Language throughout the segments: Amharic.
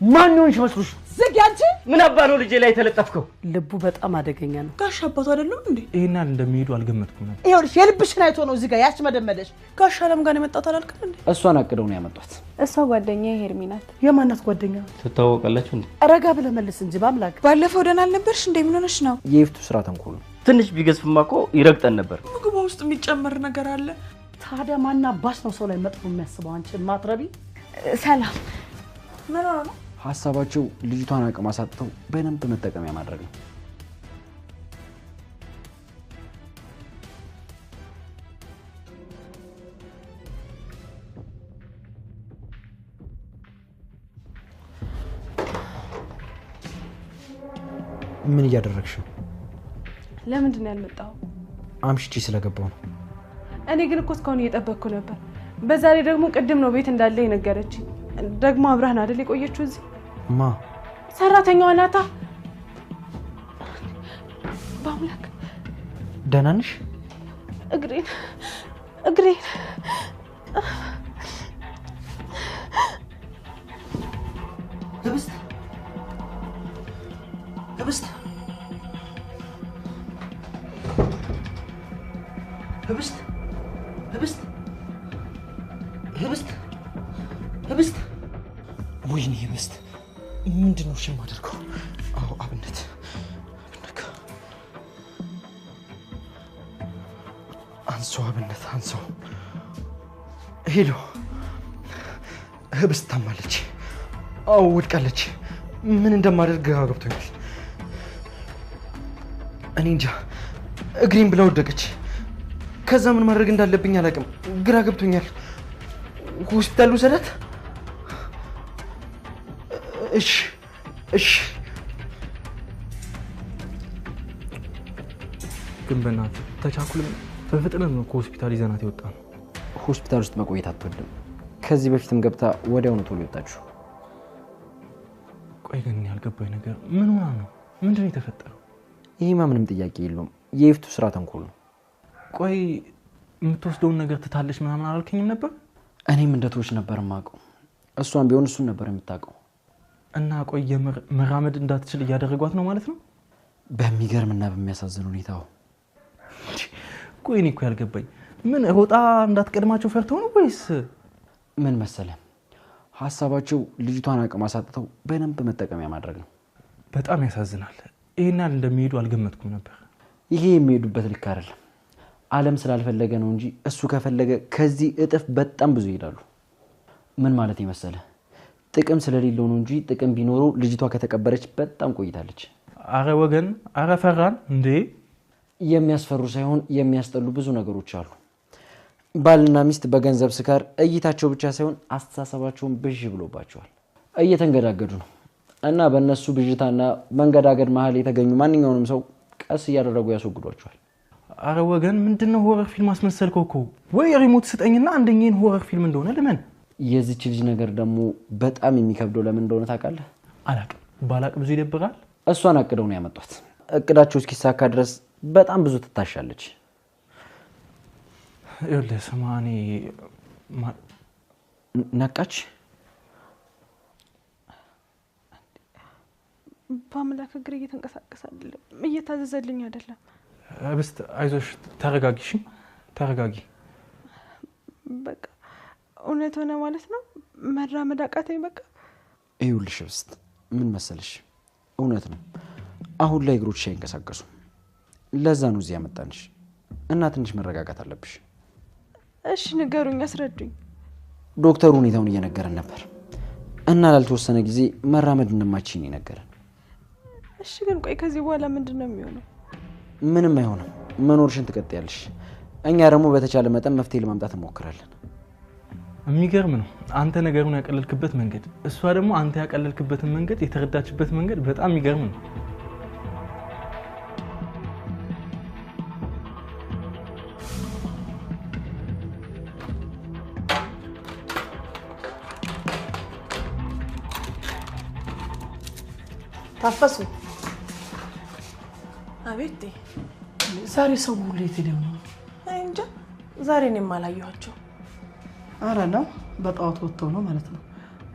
ማን ነው እንሽመስሉሽ? ዝግ ያንቺ ምን አባ ነው ልጄ ላይ ተለጠፍከው? ልቡ በጣም አደገኛ ነው። ጋሽ አባቱ አይደለም እንዴ? ይሄናል እንደሚሄዱ አልገመትኩም ነበር። ይኸውልሽ የልብሽን አይቶ ነው እዚህ ጋር ያስመደመደሽ። ጋሽ አለም ጋር የመጣው አላልክም እንዴ? እሷን አቅደው ነው ያመጣት። እሷ ጓደኛዬ ሄርሚ ናት። የማናት ጓደኛ? ትታወቃላችሁ እንዴ? ረጋ ብለህ መልስ እንጂ በአምላክ። ባለፈው ደህና አልነበርሽ እንዴ? ምን ሆነሽ ነው? የይፍቱ ስራ ተንኮል ነው። ትንሽ ቢገዝፍማ እኮ ይረግጠን ነበር። ምግቧ ውስጥ የሚጨመር ነገር አለ። ታዲያ ማና ባስ ነው ሰው ላይ መጥፎ የሚያስበው? አንቺ ማትረቢ። ሰላም ምን ሆነ ነው? ሐሳባቸው ልጅቷን አቅም አሳጥተው በደንብ መጠቀሚያ ማድረግ ነው። ምን እያደረግሽ ነው? ለምንድን ነው ያልመጣው? አምሽቼ ስለገባው ነው። እኔ ግን እኮ እስካሁን እየጠበቅኩ ነበር። በዛ ላይ ደግሞ ቅድም ነው ቤት እንዳለ የነገረችኝ። ደግሞ አብራህን አይደል የቆየችው እዚህ? ማ ሰራተኛዋ ናታ። በአምላክ ደህና ነሽ? እግሬን ህብስት ወይኔ ህብስት ምንድነው እሺ የማደርገው? አዎ አብነት አንሶ ሄሎ ህብስት ታማለች። አዎ ወድቃለች። ምን እንደማደርግ ግራ ገብቶኛል። እኔ እንጃ እግሬን ብላ ወደቀች። ከዛ ምን ማድረግ እንዳለብኝ አላውቅም። ግራ ገብቶኛል። ሆስፒታል ውሰዳት? እሺ ግን በእናትህ ተቻኩልን በፍጥነት ነው ከሆስፒታል ይዘናት የወጣነው። ሆስፒታል ውስጥ መቆየት አትወድም። ከዚህ በፊትም ገብታ ወዲያውኑ ቶሎ ወጣችሁ። ቆይ ግን ያልገባኝ ነገር ምን ሆና ነው? ምንድነው የተፈጠረው? ይሄማ ምንም ጥያቄ የለውም። የይፍቱ ስራ ተንኮል ነው። ቆይ የምትወስደውን ነገር ትታለች ምናምን አላልከኝም ነበር? እኔም እንደቶች ነበር የማውቀው። እሷም ቢሆን እሱን ነበር የምታውቀው። እና ቆይ መራመድ እንዳትችል እያደረጓት ነው ማለት ነው? በሚገርምና በሚያሳዝን ሁኔታው። ቆይ እኔ እኮ ያልገባኝ ምን ሮጣ እንዳትቀድማቸው ፈርተው ነው ወይስ ምን መሰለህ? ሐሳባቸው ልጅቷን አቅም አሳጥተው በደንብ መጠቀሚያ ማድረግ ነው። በጣም ያሳዝናል። ይሄናል እንደሚሄዱ አልገመትኩም ነበር። ይሄ የሚሄዱበት ልክ አይደለም። ዓለም ስላልፈለገ ነው እንጂ እሱ ከፈለገ ከዚህ እጥፍ በጣም ብዙ ይሄዳሉ። ምን ማለት ይመስልህ? ጥቅም ስለሌለው ነው እንጂ ጥቅም ቢኖረው ልጅቷ ከተቀበረች በጣም ቆይታለች። አረ ወገን፣ አረ ፈራን እንዴ! የሚያስፈሩ ሳይሆን የሚያስጠሉ ብዙ ነገሮች አሉ። ባልና ሚስት በገንዘብ ስካር እይታቸው ብቻ ሳይሆን አስተሳሰባቸውን ብዥ ብሎባቸዋል። እየተንገዳገዱ ነው እና በእነሱ ብዥታና መንገዳገድ መሀል የተገኙ ማንኛውንም ሰው ቀስ እያደረጉ ያስወግዷቸዋል። አረ ወገን፣ ምንድነው ሆረር ፊልም አስመሰልከው እኮ? ወይ ሪሞት ስጠኝና አንደኛን ሆረር ፊልም እንደሆነ ለምን? የዚች ልጅ ነገር ደግሞ በጣም የሚከብደው ለምን እንደሆነ ታውቃለህ? አላቅም። ባላቅ ብዙ ይደብራል። እሷን አቅደው ነው ያመጣት። እቅዳቸው እስኪሳካ ድረስ በጣም ብዙ ትታሻለች። ይኸውልህ ስማኔ ነቃች። በአምላክ እግሬ እየተንቀሳቀሰ አይደለም፣ እየታዘዘልኝ አይደለም። ህብስት አይዞሽ፣ ተረጋጊ። ተረጋጊ። በቃ እውነት ሆነ ማለት ነው። መራመድ አቃተኝ በቃ። ይኸውልሽ ህብስት ምን መሰለሽ፣ እውነት ነው። አሁን ላይ እግሮችሽ አይንቀሳቀሱም። ለዛ ነው እዚህ ያመጣንሽ እና ትንሽ መረጋጋት አለብሽ። እሺ ንገሩኝ፣ አስረዱኝ። ዶክተሩ ሁኔታውን እየነገረን ነበር እና ላልተወሰነ ጊዜ መራመድ እንደማትችይ ነው የነገረን። እሺ ግን ቆይ ከዚህ በኋላ ምንድነው የሚሆነው? ምንም አይሆንም። መኖርሽን ትቀጥያለሽ። እኛ ደግሞ በተቻለ መጠን መፍትሄ ለማምጣት እንሞክራለን። የሚገርም ነው አንተ ነገሩን ያቀለልክበት መንገድ፣ እሷ ደግሞ አንተ ያቀለልክበትን መንገድ የተረዳችበት መንገድ በጣም የሚገርም ነው። ታፈሱ። አቤት። ዛሬ ሰው ሁሉ የት ሄደው ነው? እንጃ ዛሬ እኔም አላየኋቸው። አረ ነው በጣውት ወጥተው ነው ማለት ነው።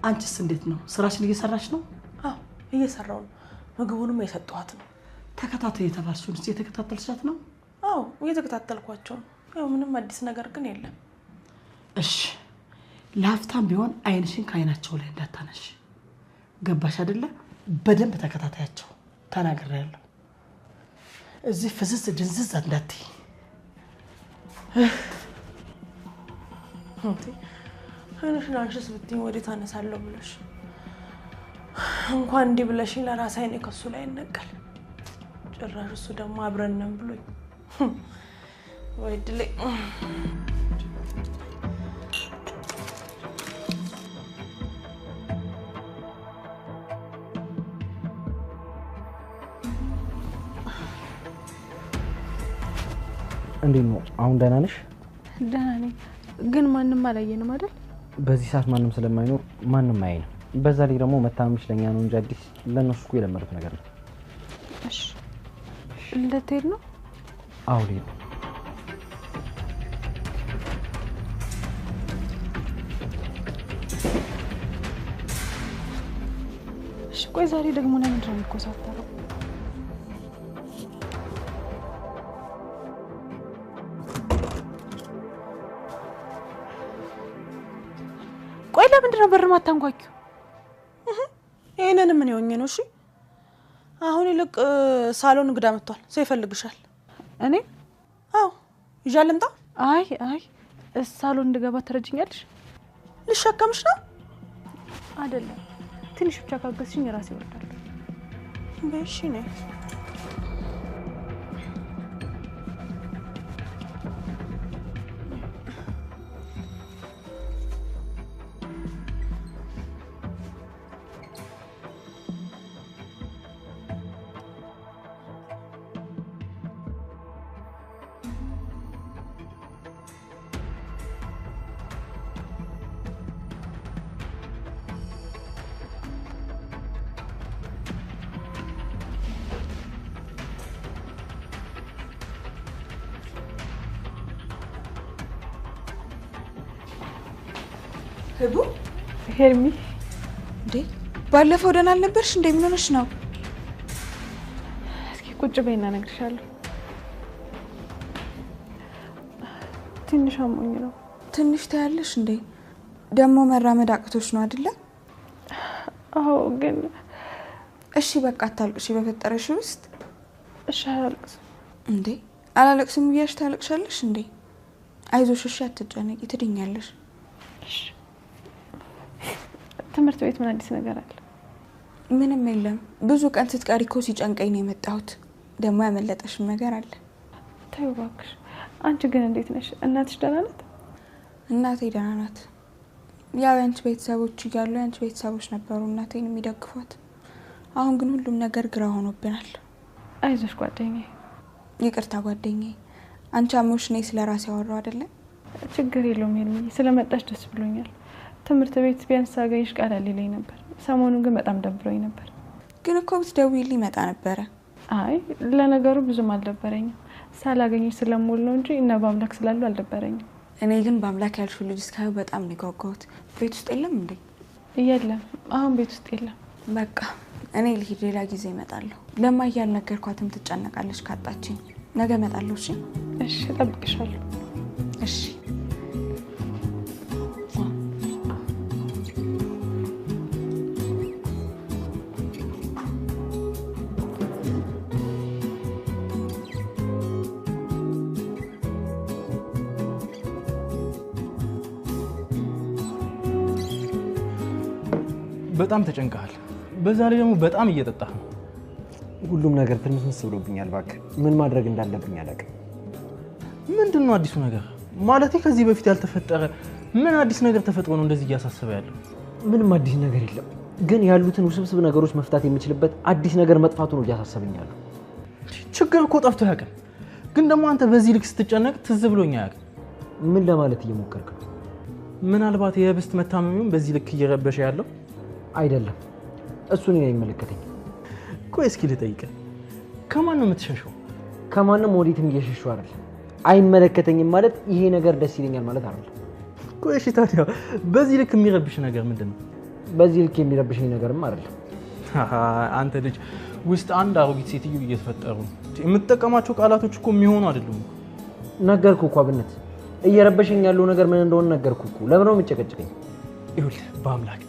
አንቺስ እንዴት ነው? ስራሽን እየሰራሽ ነው? አዎ እየሰራው ነው። ምግቡንም የሰጠኋት ነው። ተከታታይ የተባልሽውን እየተከታተልሻት ነው? አዎ እየተከታተልኳቸው ነው። ያው ምንም አዲስ ነገር ግን የለም። እሺ ለሀፍታም ቢሆን አይንሽን ከአይናቸው ላይ እንዳታነሽ። ገባሽ አይደለ? በደንብ ተከታታያቸው። ተናግሬያለሁ። እዚህ ፍዝዝ ድንዝዝ እንዳትይ። አይንሽን አንሽስ ብትይኝ ወዴት አነሳለሁ ብለሽ እንኳን እንዲህ ብለሽኝ ለራሴ አይኔ ከሱ ላይ ይነቀል። ጭራሽ እሱ ደግሞ አብረን ነን ብሎኝ ወይ ድሌ። እንዴት ነው አሁን? ደህና ነሽ? ደህና ነኝ፣ ግን ማንንም አላየንም አይደል? በዚህ ሰዓት ማንም ስለማይኖር ማንም አያይንም። በዛ ላይ ደግሞ መታመምሽ ለኛ ነው እንጂ አዲስ ለነሱ እኮ የለመዱት ነገር ነው። እሺ ልትሄድ ነው? አዎ ልሄድ ነው። እሺ ቆይ ዛሬ ደግሞ ለምንድን ነው የምትኮሳተረው? ቆይ ለምንድን ነው በር ማታንኳኪው? ይሄንን ምን ይሆኝ ነው? እሺ አሁን ይልቅ ሳሎን እንግዳ መጥቷል። ሰው ይፈልግሻል። እኔ? አዎ ይዣል እንጣ። አይ ሳሎን እንድገባ ትረጅኛለሽ? ልሸከምሽ ነው? አይደለም ትንሽ ብቻ ካገዝሽኝ ራሴ እወርዳለሁ። በእሺ ነኝ። ህቡ ሄርሚ እንዴ ባለፈው ደህና አልነበርሽ እንዴ? ምን ሆነሽ ነው? እስኪ ቁጭ በይና እነግርሻለሁ። ትንሽ አሞኝ ነው። ትንሽ ታያለሽ እንዴ? ደግሞ መራመድ አቅቶሽ ነው አይደለ? አዎ ግን እሺ በቃ አታልቅሽ በፈጠረሽ ውስጥ። እሺ አላለቅስም። እንዴ አላለቅስም ብያሽ ታለቅሻለሽ እንዴ? አይዞሽ እሺ አትጨነቂ፣ ትድኛለሽ። እሺ ትምህርት ቤት ምን አዲስ ነገር አለ? ምንም የለም። ብዙ ቀን ስትቀሪ እኮ ሲጨንቀኝ ነው የመጣሁት። ደግሞ ያመለጠሽ ነገር አለ። ተይው እባክሽ። አንቺ ግን እንዴት ነሽ? እናትሽ ደህና ናት? እናቴ ደህና ናት። ያው ያንቺ ቤተሰቦች እያሉ ያንቺ ቤተሰቦች ነበሩ እናቴን የሚደግፏት። አሁን ግን ሁሉም ነገር ግራ ሆኖብናል። አይዞሽ ጓደኛዬ። ይቅርታ ጓደኛዬ። አንቺ አሞሽ ነኝ ስለራሴ ያወራው አይደለ? ችግር የለውም ሄርሚ፣ ስለመጣሽ ደስ ብሎኛል። ትምህርት ቤት ቢያንስ አገኝሽ ቃል ይለኝ ነበር። ሰሞኑን ግን በጣም ደብሮኝ ነበር። ግን እኮ ብትደውይልኝ መጣ ነበረ። አይ ለነገሩ ብዙም አልደበረኝም። ሳላገኝሽ ስለምውል ነው እንጂ እና በአምላክ ስላሉ አልደበረኝም። እኔ ግን በአምላክ ያልሽው ልጅ እስካሁን በጣም ነው የጓጓሁት። ቤት ውስጥ የለም እንዴ? የለም፣ አሁን ቤት ውስጥ የለም። በቃ እኔ ልሂድ፣ ሌላ ጊዜ እመጣለሁ። ለማያ አልነገርኳትም፣ ትጨነቃለች ካጣችኝ። ነገ እመጣለሁ። እሺ? እሺ እጠብቅሻለሁ። እሺ በጣም ተጨንቀሃል። በዛ ላይ ደግሞ በጣም እየጠጣህ ነው። ሁሉም ነገር ትንሽ ብሎብኛል። እባክህ ምን ማድረግ እንዳለብኝ አላውቅም። ምንድነው አዲሱ ነገር? ማለቴ ከዚህ በፊት ያልተፈጠረ ምን አዲስ ነገር ተፈጥሮ ነው እንደዚህ እያሳሰበ ያለው? ምንም አዲስ ነገር የለም፣ ግን ያሉትን ውስብስብ ነገሮች መፍታት የምችልበት አዲስ ነገር መጥፋቱ ነው እያሳሰበኝ ያለው። ችግር እኮ ጠፍቶ ያውቃል፣ ግን ደግሞ አንተ በዚህ ልክ ስትጨነቅ ትዝ ብሎኝ አያውቅም። ምን ለማለት እየሞከርክ ነው? ምናልባት የህብስት መታመሚውን በዚህ ልክ እየረበሸ ያለው አይደለም። እሱን እኔ አይመለከተኝም። ቆይ እስኪ ልጠይቅህ፣ ከማን ነው የምትሸሸው? ከማንም ወዴትም እየሸሸው አይደለም። አይመለከተኝም ማለት ይሄ ነገር ደስ ይለኛል ማለት አይደለም። ቆይ እሺ፣ ታዲያ በዚህ ልክ የሚረብሽ ነገር ምንድነው? በዚህ ልክ የሚረብሽኝ ነገርም አይደለም። አንተ ልጅ ውስጥ አንድ አሮጊት ሴትዮ እየተፈጠሩ የምትጠቀማቸው ቃላቶች እኮ የሚሆኑ አይደሉም። ነገርኩ እኮ አብነት፣ እየረበሸኝ ያለው ነገር ምን እንደሆነ ነገርኩ እኮ። ለምን ነው የምትጨቀጭቀኝ? ይኸውልህ በአምላክ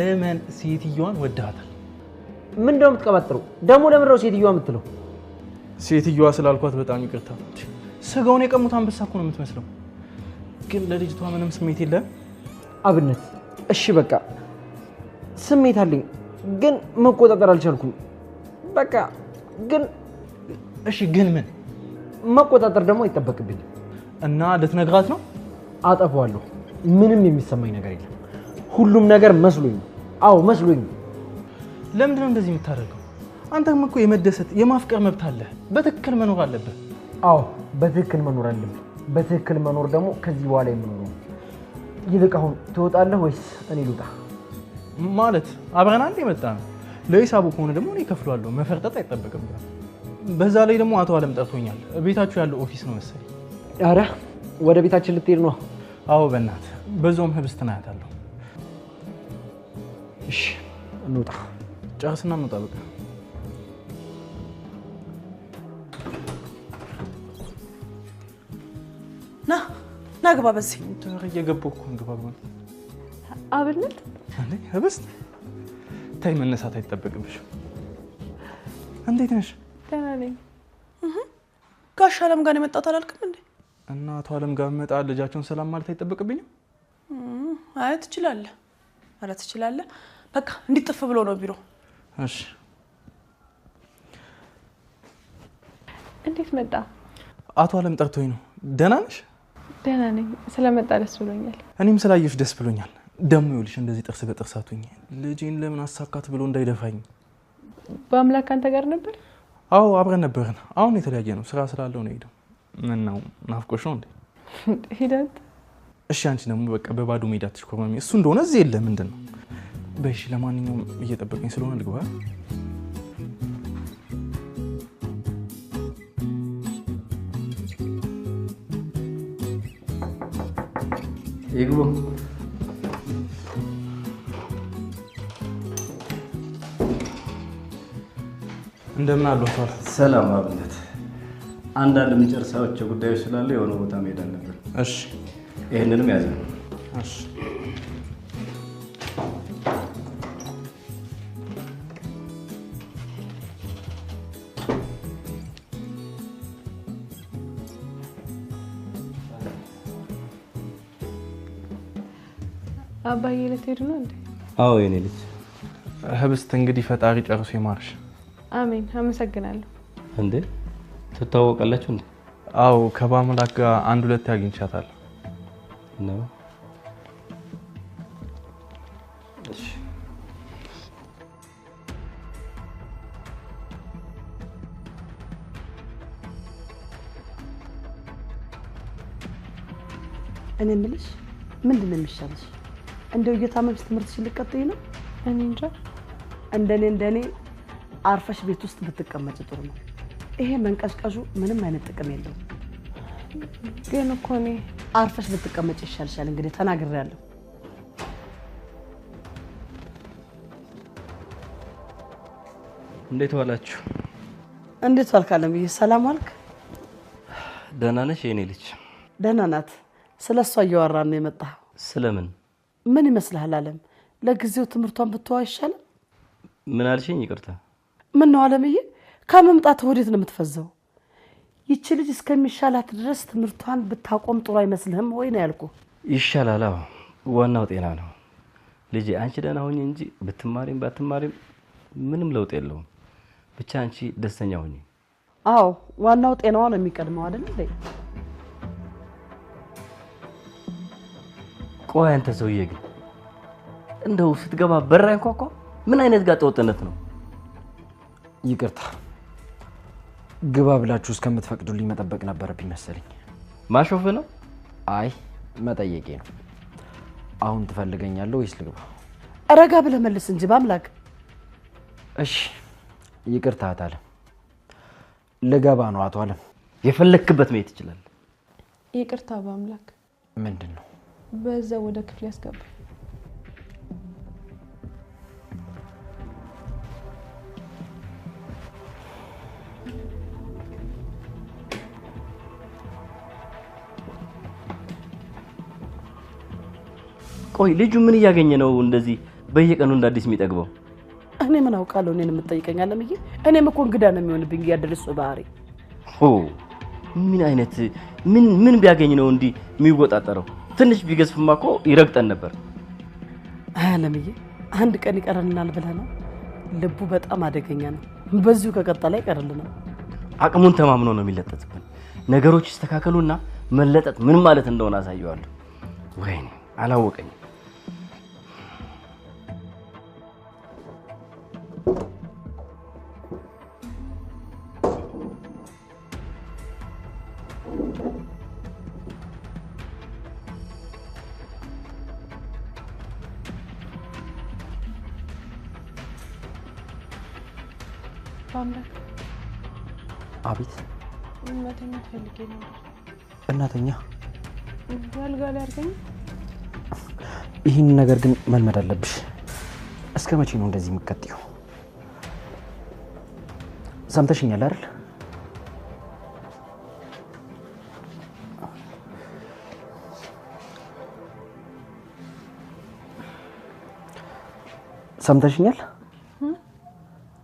እመን ሴትዮዋን ወድሃታል። ምን እንደው የምትቀባጥረው ደግሞ? ለምን ነው ሴትዮዋ የምትለው? ሴትዮዋ ስላልኳት በጣም ይቅርታ። ስጋውን የቀሙት አንበሳ እኮ ነው የምትመስለው። ግን ለልጅቷ ምንም ስሜት የለም። አብነት እሺ በቃ ስሜት አለኝ፣ ግን መቆጣጠር አልቻልኩም። በቃ ግን እሺ ግን ምን መቆጣጠር ደግሞ አይጠበቅብኝም። እና ልትነግራት ነው? አጠፋዋለሁ። ምንም የሚሰማኝ ነገር የለም። ሁሉም ነገር መስሎኝ። አዎ መስሎኝ። ለምንድን ነው እንደዚህ የምታደርገው? አንተም እኮ የመደሰት የማፍቀር መብት አለ። በትክክል መኖር አለብህ። አዎ በትክክል መኖር አለብህ። በትክክል መኖር ደግሞ ከዚህ በኋላ የምኖረው። ይልቅ አሁን ትወጣለህ ወይስ እኔ ልውጣ? ማለት አብረን አንድ የመጣ ነው። ለሂሳቡ ከሆነ ደግሞ እኔ እከፍለዋለሁ። መፈርጠጥ አይጠበቅብህም። በዛ ላይ ደግሞ አቶ አለም ጠርቶኛል። ቤታችሁ ያለው ኦፊስ ነው መሰለኝ። ኧረ ወደ ቤታችን ልትሄድ ነው? አዎ በእናትህ በዛውም ህብስት ናያታለሁ። እሺ እንውጣ። ጨርስና እንውጣ በቃ። ና ግባ። በዚህ ተወር እየገባሁ እኮ ግባ ግባ። አብነት እንዴ ህብስት ታይ፣ መነሳት አይጠበቅብሽም። እንዴት ነሽ? ደህና ነኝ። ጋሽ አለም ጋር የመጣሁት አላልክም እንዴ? እና አቶ አለም ጋር መጣ ልጃቸውን ሰላም ማለት አይጠበቅብኝም? አይ ትችላለህ። ኧረ ትችላለህ። በቃ እንዲጥፍ ብሎ ነው ቢሮ። እሺ እንዴት መጣ? አቶ አለም ጠርቶኝ ነው። ደህና ነሽ? ደህና ነኝ። ስለመጣ ደስ ብሎኛል። እኔም ስላየሽ ደስ ብሎኛል። ደሞ ይኸውልሽ እንደዚህ ጥርስ በጥርስ አትሁኝ። ልጄን ለምን አሳካት ብሎ እንዳይደፋኝ። በአምላክ አንተ ጋር ነበር? አዎ አብረን ነበርን። አሁን የተለያየ ነው። ስራ ስላለው ነው ሄደው። ምን ነው ናፍቆሽ ነው እንዴ? ሂደት። እሺ አንቺ ደግሞ በቃ በባዶ ሜዳ ትሽኮርመሚ። እሱ እንደሆነ እዚህ የለ ምንድን ነው? በእሺ ለማንኛውም እየጠበቀኝ ስለሆነ ልግባ። ይግቡ። እንደምን አሉ አቶ አለ? ሰላም አብነት። አንዳንድ የምንጨርሳቸው ጉዳዮች ስላለ የሆነ ቦታ መሄድ አለብን። እሺ ይህንንም ያዘ። እሺ አባዬ ልትሄዱ ነው እንዴ? አዎ የኔ ልጅ። ህብስት እንግዲህ ፈጣሪ ጨርሶ ይማርሽ። አሜን። አመሰግናለሁ። እንዴ ትተዋወቃላችሁ እንዴ? አዎ ከባምላክ ጋር አንድ ሁለት አግኝቻታለሁ። ነው። እሺ እኔ የምልሽ ምንድን ነው የሚሻልሽ? እንደው እየታመምሽ ትምህርትሽን ልትቀጥይ ነው? እኔ እንጃ። እንደኔ አርፈሽ ቤት ውስጥ ብትቀመጭ ጥሩ ነው። ይሄ መንቀሽቀሹ ምንም አይነት ጥቅም የለውም። ግን እኮ እኔ አርፈሽ ብትቀመጭ ይሻልሻል። እንግዲህ ተናግሬያለሁ። እንዴት ዋላችሁ? እንዴት ዋልክ አለምዬ? ሰላም ዋልክ? ደህና ነሽ የኔ ልጅ? ደህና ናት። ስለሷ እያወራን ነው የመጣው። ስለምን? ምን ይመስልሃል አለም? ለጊዜው ትምህርቷን ብትተዋ አይሻልም? ምን አልሽኝ? ይቅርታ። ምን ነው አለምዬ? ከመምጣት ወዴት ነው የምትፈዘው? ይቺ ልጅ እስከሚሻላት ድረስ ትምህርቷን ብታቆም ጥሩ አይመስልህም ወይ ነው ያልኩ? ይሻላል። አዎ ዋናው ጤና ነው ልጄ። አንቺ ደህና ሁኚ እንጂ ብትማሪም ባትማሪም ምንም ለውጥ የለውም። ብቻ አንቺ ደስተኛ ሁኚ። አዎ ዋናው ጤናዋ ነው የሚቀድመው አይደል እንዴ? ቆይ አንተ ሰውዬ ግን እንደው ስትገባ በራ እንኳኳ ምን አይነት ጋጠ ወጥነት ነው? ይቅርታ ግባ ብላችሁ እስከምትፈቅዱልኝ መጠበቅ ነበረብኝ መሰለኝ። ማሾፍ ነው? አይ መጠየቄ ነው። አሁን ትፈልገኛለህ ወይስ ልግባ? ረጋ ብለህ መልስ እንጂ በአምላክ። እሺ ይቅርታ አለ። ልገባ ነው አቶ አለም። የፈለክበት መሄድ ትችላለህ። ይቅርታ በአምላክ። ምንድን ነው? በዛ ወደ ክፍል ያስገባ። ቆይ ልጁ ምን እያገኘ ነው እንደዚህ በየቀኑ እንደ አዲስ የሚጠግበው? እኔ ምን አውቃለሁ? እኔን የምትጠይቀኝ አለምዬ? እኔም እኮ እንግዳ ነው የሚሆንብኝ ያደረሱ ባህሪ። ምን አይነት ምን ቢያገኝ ነው እንዲህ የሚወጣጠረው? ትንሽ ቢገዝፍማ እኮ ይረግጠን ነበር። አለምዬ አንድ ቀን ይቀርልናል ብለህ ነው? ልቡ በጣም አደገኛ ነው። በዚሁ ከቀጠለ ይቀርልናል። አቅሙን ተማምኖ ነው የሚለጠጥብን። ነገሮች ይስተካከሉና መለጠጥ ምን ማለት እንደሆነ አሳየዋለሁ። ወይኔ አላወቀኝም። አቤት። እናተኛ ፈልጌ ነው። እናተኛ አልጋ ላይ አድርገኝ። ይህን ነገር ግን መልመድ አለብሽ። እስከ መቼ ነው እንደዚህ የምትቀጥይው? ሰምተሽኛል አይደል?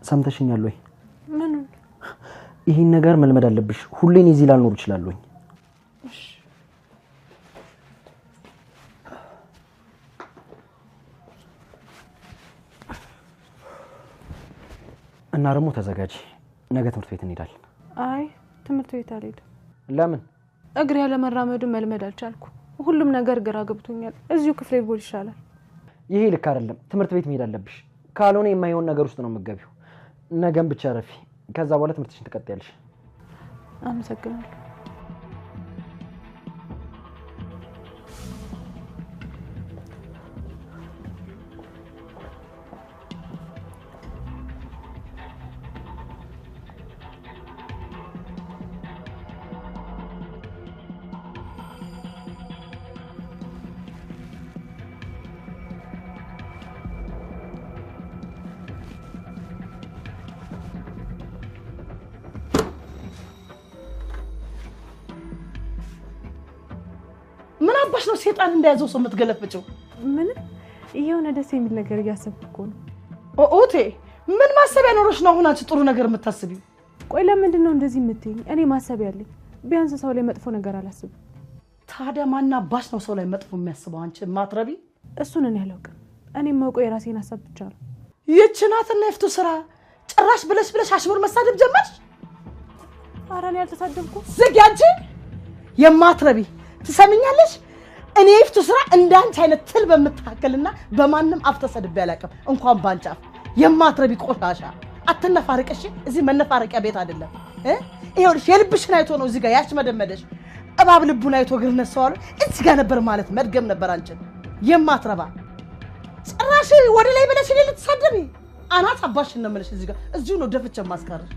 ሰምተሽኛል ወይ? ምን? ይህን ነገር መልመድ አለብሽ። ሁሌ እዚህ ላልኖር እችላለሁ። እና ደግሞ ተዘጋጂ፣ ነገ ትምህርት ቤት እንሄዳለን። አይ ትምህርት ቤት አልሄድም። ለምን? እግሬ ያለ መራመዱ መልመድ አልቻልኩ። ሁሉም ነገር ግራ ገብቶኛል። እዚሁ ክፍሌ ብሆን ይሻላል። ይሄ ልክ አይደለም። ትምህርት ቤት መሄድ አለብሽ። ካልሆነ የማይሆን ነገር ውስጥ ነው የምትገቢው። ነገም ብቻ ረፊ። ከዛ በኋላ ትምህርትሽን ትቀጥያለሽ። አመሰግናለሁ። ምን አባሽ ነው ሰይጣን እንደያዘው ሰው የምትገለፍጭው? ምን የሆነ ደስ የሚል ነገር እያሰብኩ ነው። ኦኦቴ ምን ማሰቢያ ኖሮሽ ነው አሁን አንቺ ጥሩ ነገር የምታስቢው? ቆይ ለምንድን ነው እንደዚህ የምትይኝ? እኔ ማሰቢያ አለኝ። ቢያንስ ሰው ላይ መጥፎ ነገር አላስብም። ታዲያ ማን አባሽ ነው ሰው ላይ መጥፎ የሚያስበው? አንቺ ማትረቢ። እሱን እኔ አላውቅም። እኔ የማውቀው የራሴን ሀሳብ ብቻ ነው። ይህች ናትና የፍቱ ስራ ጭራሽ ብለሽ አሽሙር መሳደብ ጀመርሽ። ኧረ እኔ አልተሳደብኩም። ዝግ አንቺ የማትረቢ ትሰሚኛለሽ? እኔ ይፍቱ ስራ እንዳንቺ አይነት ትል በመታከልና በማንም አፍ ተሰድቤ አላውቅም። እንኳን ባንቺ አፍ የማትረቢ ቆሻሻ። አትነፋርቀሽ። እዚህ መነፋረቂያ ቤት አይደለም። ይኸውልሽ የልብሽን አይቶ ነው እዚህ ጋር ያሽመደመደሽ። እባብ ልቡን አይቶ እግር ነሳው አሉ። እዚህ ጋር ነበር ማለት መድገም ነበር። አንቺን የማትረባ ጭራሽ ወደ ላይ ብለሽ ልትሳደቢ አናት አባሽን ነው የምልሽ። እዚህ ጋር እዚሁ ነው ደፍቼ ማስቀርሽ።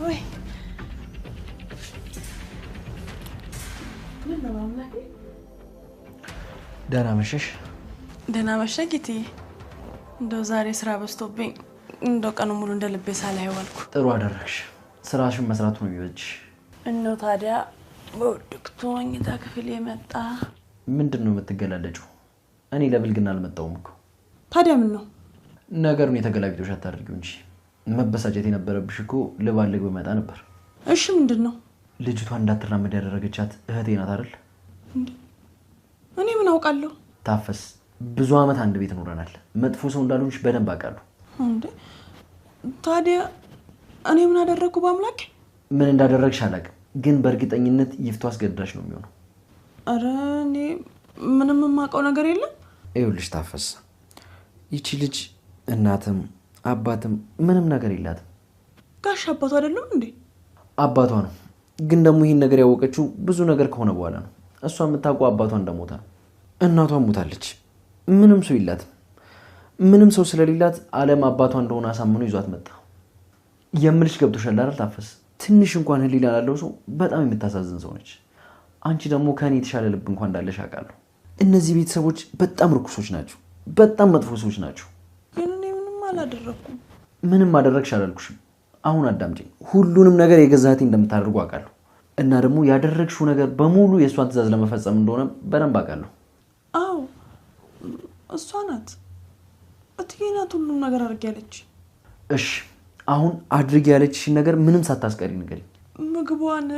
ወይ ምን ነው አምላኬ? ደህና መሸሽ። ደህና መሸህ ጌትዬ። እንደው ዛሬ ስራ በዝቶብኝ እንደው ቀኑ ሙሉ እንደ ልቤ ሳላይ ዋልኩ። ጥሩ አደረግሽ። ስራሽን መስራቱ ነው የሚበጅሽ። እንደው ታዲያ በውድቅቱ መኝታ ክፍል የመጣ ምንድን ነው የምትገላለጪው? እኔ ለብልግና አልመጣሁም እኮ። ታዲያ ምን ነው ነገሩን የተገላቢጦሽ አታድርጊው እንጂ። መበሳጨት የነበረብሽ እኮ ልባልግ በመጣ ነበር። እሺ ምንድን ነው? ልጅቷ እንዳትራመድ ያደረገቻት እህቴ ናት አይደል? እኔ ምን አውቃለሁ? ታፈስ ብዙ አመት አንድ ቤት ኖረናል። መጥፎ ሰው እንዳልሆንሽ በደንብ አውቃለሁ። እንዴ ታዲያ እኔ ምን አደረኩ? በአምላክ ምን እንዳደረግሽ አላውቅም፣ ግን በእርግጠኝነት ይፍቱ አስገድዳሽ ነው የሚሆነው። አረ እኔ ምንም የማውቀው ነገር የለም። ይኸውልሽ ታፈስ፣ ይቺ ልጅ እናትም አባትም ምንም ነገር የላትም። ጋሽ አባቱ አይደለም እንዴ? አባቷ ነው፣ ግን ደግሞ ይህን ነገር ያወቀችው ብዙ ነገር ከሆነ በኋላ ነው። እሷ የምታውቀው አባቷ እንደሞተ ነው። እናቷ ሞታለች። ምንም ሰው የላትም። ምንም ሰው ስለሌላት ዓለም አባቷ እንደሆነ አሳምኖ ይዟት መጣ። የምልሽ ገብቶሻል አይደል ታፈስ? ትንሽ እንኳን ህሊና ያለው ሰው በጣም የምታሳዝን ሰው ነች። አንቺ ደግሞ ከኔ የተሻለ ልብ እንኳን እንዳለሽ አውቃለሁ። እነዚህ ቤተሰቦች በጣም ርኩሶች ናቸው። በጣም መጥፎ ሰዎች ናቸው። ግን እኔ ምንም አላደረኩም። ምንም አደረግሽ አላልኩሽም። አሁን አዳምጪኝ። ሁሉንም ነገር የገዛህቴ እንደምታደርጉ አውቃለሁ። እና ደግሞ ያደረግሽው ነገር በሙሉ የእሷን ትእዛዝ ለመፈጸም እንደሆነ በደንብ አውቃለሁ። አዎ እሷ ናት። እትዬ ናት ሁሉም ነገር አድርጊያለች። እሺ አሁን አድርጊ ያለችሽን ነገር ምንም ሳታስቀሪ ንገሪኝ። ምግቧን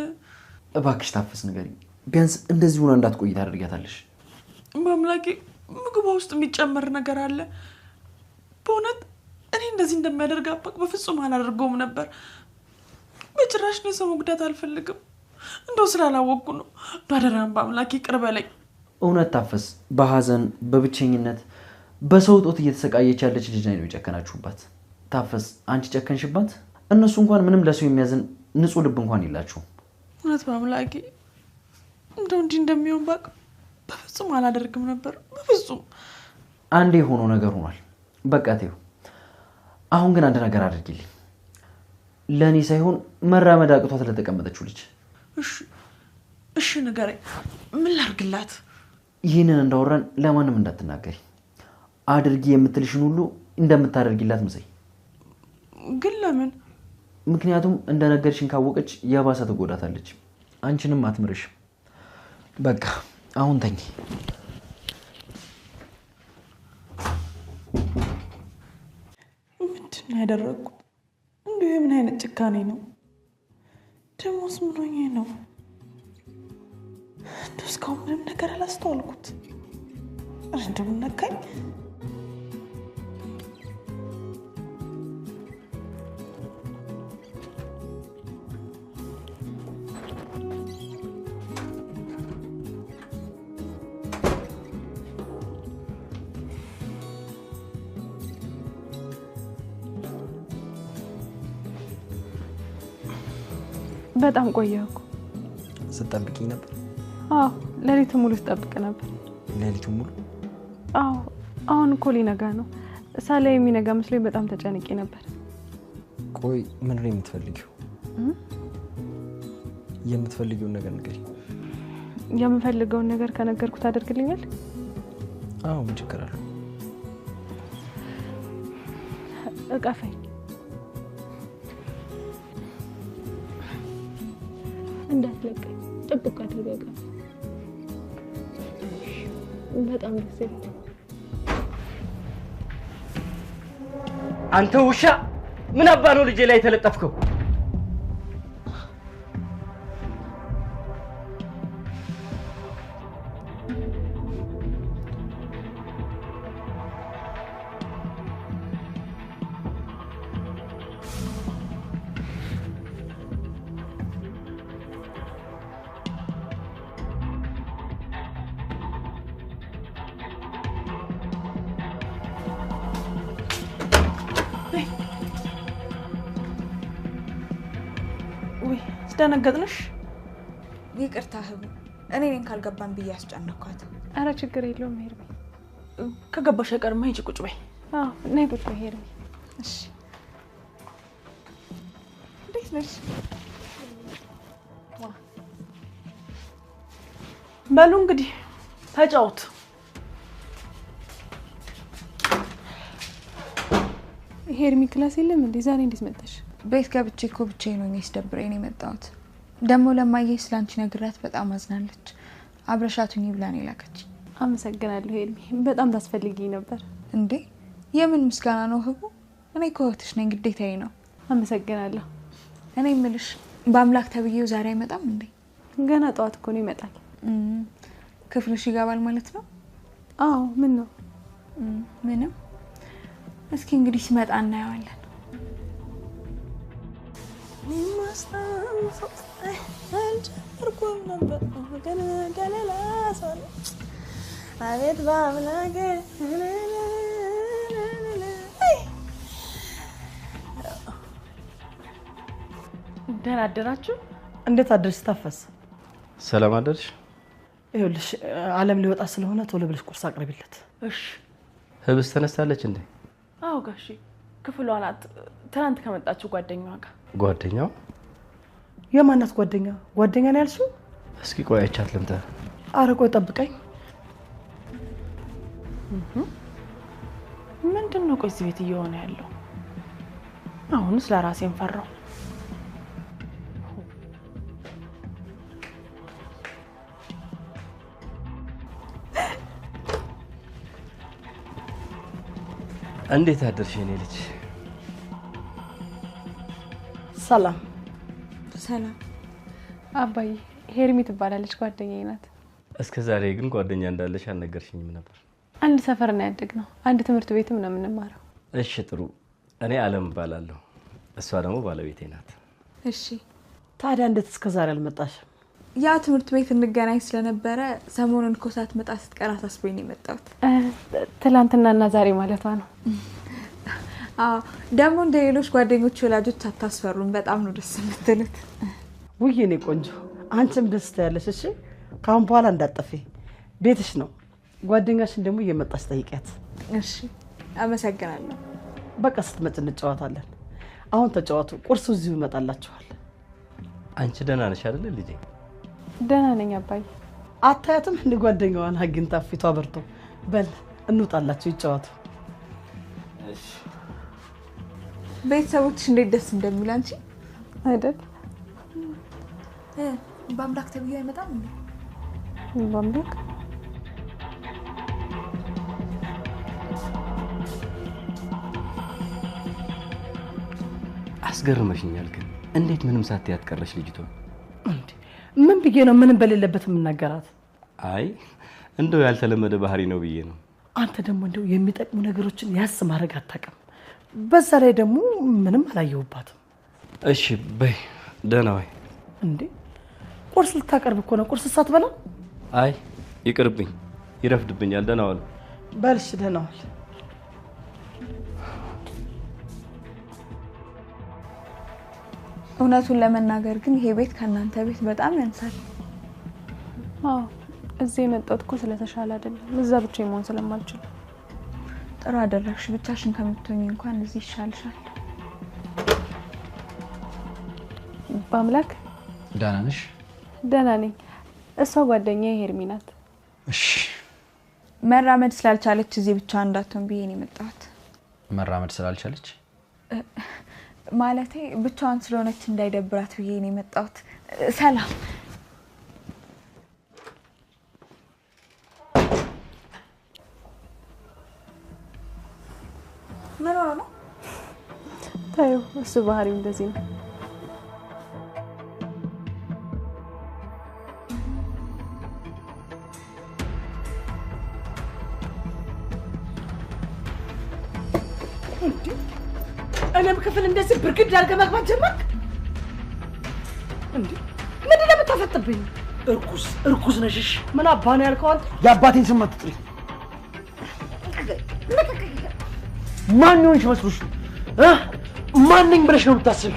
እባክሽ ታፈስ ንገሪኝ። ቢያንስ እንደዚህ ሆና እንዳትቆይ ታደርጊያታለሽ። በአምላኬ ምግቧ ውስጥ የሚጨመር ነገር አለ። በእውነት እኔ እንደዚህ እንደሚያደርግ አባቅ በፍጹም አላደርገውም ነበር። በጭራሽ ነው ሰው መጉዳት አልፈልግም። እንደው ስላላወቅኩ ነው። ባደራም በአምላኬ ይቅር በለኝ። እውነት ታፈስ በሐዘን በብቸኝነት በሰው ጦት እየተሰቃየች ያለች ልጅ ነው የጨከናችሁባት። ታፈስ አንቺ ጨከንሽባት። እነሱ እንኳን ምንም ለሰው የሚያዝን ንጹህ ልብ እንኳን የላቸውም። እውነት በአምላኬ እንደው እንዲህ እንደሚሆን ባቅ በፍጹም አላደርግም ነበር። በፍጹም አንዴ ሆኖ ነገር ሆኗል። በቃ ተይው። አሁን ግን አንድ ነገር አድርጊልኝ። ለኔ ሳይሆን መራመድ አቅቷት ለተቀመጠችው ልጅ። እሺ ንገረኝ። ምን ላድርግላት? ይህንን እንዳወራን ለማንም እንዳትናገሪ። አድርጊ የምትልሽን ሁሉ እንደምታደርጊላት ምሰይ። ግን ለምን? ምክንያቱም እንደነገርሽን ካወቀች የባሰ ትጎዳታለች። አንቺንም አትምርሽም። በቃ አሁን ተኝ። ምንድን ነው ያደረግኩት? እንዲሁ የምን አይነት ጭካኔ ነው? ደሞስ ምን ሆኜ ነው? እንደው እስካሁን ምንም ነገር አላስተዋልኩት። እንደምን ነካኝ? በጣም ቆየሁ እኮ። ስትጠብቂኝ ነበር? አዎ ሌሊቱን ሙሉ ስጠብቅ ነበር። ሌሊቱን ሙሉ? አዎ አሁን እኮ ሊነጋ ነው። ሳላይ የሚነጋ መስሎኝ በጣም ተጨንቄ ነበር። ቆይ ምን ነው የምትፈልጊው? የምትፈልጊውን ነገር ንገሪኝ። የምፈልገውን ነገር ከነገርኩት አደርግልኛል? አዎ ምን ችግር አለው? እቀፈኝ። እንዳትለቀኝ ጥብቅ አድርገህ እቀፈኝ። በጣም ደስ ይላል። አንተ ውሻ ምን አባ ነው ልጄ ላይ ተለጠፍከው? ወይ ስደነገጥንሽ? ይቅርታ ህቡ፣ እኔ ነኝ ካልገባን ብዬ አስጨነኳት። አረ ችግር የለውም ሄርሜ። ከገባሽ አይቀርማ ሂጂ ቁጭ በይ። አዎ ነይ ቁጭ በይ ሄርሜ። እሺ እንዴት ነሽ? በሉ እንግዲህ ተጫውት። ሄርሜ ክላስ የለም እንዴ? ዛሬ እንዴት መጣሽ? ቤት ገብቼ እኮ ብቻዬን ሆኜ ሲደብረኝ ነው የመጣሁት። ደግሞ ለማየ ስላንቺ ነግራት በጣም አዝናለች። አብረሻቱኝ ብላን የላከች። አመሰግናለሁ ሄርሜ፣ በጣም ታስፈልጊኝ ነበር። እንዴ የምን ምስጋና ነው ህቡ? እኔ እኮ እህትሽ ነኝ፣ ግዴታዬ ነው። አመሰግናለሁ። እኔ የምልሽ በአምላክ ተብዬው ዛሬ አይመጣም እንዴ? ገና ጠዋት እኮ ነው ይመጣል። ክፍልሽ ይገባል ማለት ነው? አዎ ምን ነው? ምንም። እስኪ እንግዲህ ሲመጣ እናየዋለን። አቤት በአምላክ ደህና አደራችሁ? እንዴት አደርሽ ታፈስ? ሰላም አደርሽ? ይኸውልሽ ዓለም ሊወጣ ስለሆነ ቶሎ ብለሽ ቁርስ አቅርቢለት። እሺ። ህብስት ተነስታለች እንዴ? አዎ ጋሼ፣ ክፍሏ ናት። ትናንት ከመጣችው ጓደኛዋ ጋር። ጓደኛው? የማናት ጓደኛ? ጓደኛ ነው ያልሽው? እስኪ ቆይ አይቻት ልምጣ። ኧረ ቆይ ጠብቀኝ። ምንድን ነው ቆይ እዚህ ቤት እየሆነ ያለው? አሁንስ ለራሴን ፈራው። እንዴት አደርሽ የኔ ልጅ? ሰላም። ሰላም አባዬ፣ ሄርሚ ትባላለች፣ ጓደኛዬ ናት። እስከ ዛሬ ግን ጓደኛ እንዳለሽ አልነገርሽኝም ነበር። አንድ ሰፈር ነው ያደግነው፣ አንድ ትምህርት ቤትም ነው የምንማረው። እሺ ጥሩ። እኔ አለም እባላለሁ፣ እሷ ደግሞ ባለቤቴ ናት። እሺ። ታዲያ እንዴት እስከ ዛሬ አልመጣሽም? ያ ትምህርት ቤት እንገናኝ ስለነበረ ሰሞኑን እኮ ሳትመጣ ስትቀር አሳስቦኝ ነው የመጣሁት። ትላንትናና ዛሬ ማለቷ ነው። አዎ፣ ደግሞ እንደ ሌሎች ጓደኞች ወላጆች አታስፈሩም። በጣም ነው ደስ የምትሉት። ውይ የኔ ቆንጆ፣ አንቺም ደስ ትያለሽ። እሺ፣ ካሁን በኋላ እንዳጠፊ ቤትሽ ነው። ጓደኛሽን ደግሞ እየመጣሽ ጠይቂያት። እሺ፣ አመሰግናለሁ። በቃ ስትመጭ እንጨዋታለን። አሁን ተጫዋቱ፣ ቁርሱ እዚሁ ይመጣላችኋል። አንቺ ደህና ነሽ አይደል ልጄ? ደህና ነኝ አባዬ። አታያትም እንደ ጓደኛዋን አግኝታ ፊቷ በርቶ። በል እንውጣላችሁ፣ ይጫወቱ። ቤተሰቦችሽ እንዴት ደስ እንደሚል አንቺ አይደል? በአምላክ ተብዬ አይመጣም እንዴ? በአምላክ አስገርመሽኛል። ግን እንዴት ምንም ሳትያት ቀረሽ ልጅቷ? እንዴ ምን ብዬ ነው ምንም በሌለበት የምናገራት? አይ እንደው ያልተለመደ ባህሪ ነው ብዬ ነው። አንተ ደግሞ እንደው የሚጠቅሙ ነገሮችን ያስ ማድረግ አታውቅም። በዛ ላይ ደግሞ ምንም አላየሁባትም። እሺ በይ ደህና ወይ? እንዴ ቁርስ ልታቀርብ እኮ ነው። ቁርስ ሳትበላ? አይ ይቅርብኝ፣ ይረፍድብኛል። ደህና ዋሉ። በልሽ፣ ደህና ዋል። እውነቱን ለመናገር ግን ይሄ ቤት ከእናንተ ቤት በጣም ያንሳል። አዎ፣ እዚህ የመጣሁት እኮ ስለተሻለ አይደለም፣ እዛ ብቻ መሆን ስለማልችል። ጥሩ አደረግሽ። ብቻሽን ከምትሆኚ እንኳን እዚህ ይሻልሻል። በአምላክ ደህና ነሽ? ደህና ነኝ። እሷ ጓደኛዬ ሄርሚ ናት። እሺ። መራመድ ስላልቻለች እዚህ ብቻ እንዳትሆን ብዬ ነው የመጣሁት። መራመድ ስላልቻለች ማለቴ ብቻዋን ስለሆነች እንዳይደብራት ብዬ ነው የመጣሁት። ሰላም። ምን ሆነ ነው? ታዩ፣ እሱ ባህሪው እንደዚህ ነው። እኔም ክፍል እንደዚህ ብርግድ አድርገህ መግባት ጀመርክ እንዴ? ምንድን ነው የምታፈጥብኝ? እርኩስ ነሽሽ። ምን አባ ነው ያልከው አንተ? የአባቴን ስም አትጥሪ። ማን ይሆንሽ መስሎሽ ነው? ማን ነኝ ብለሽ ነው የምታስቢው?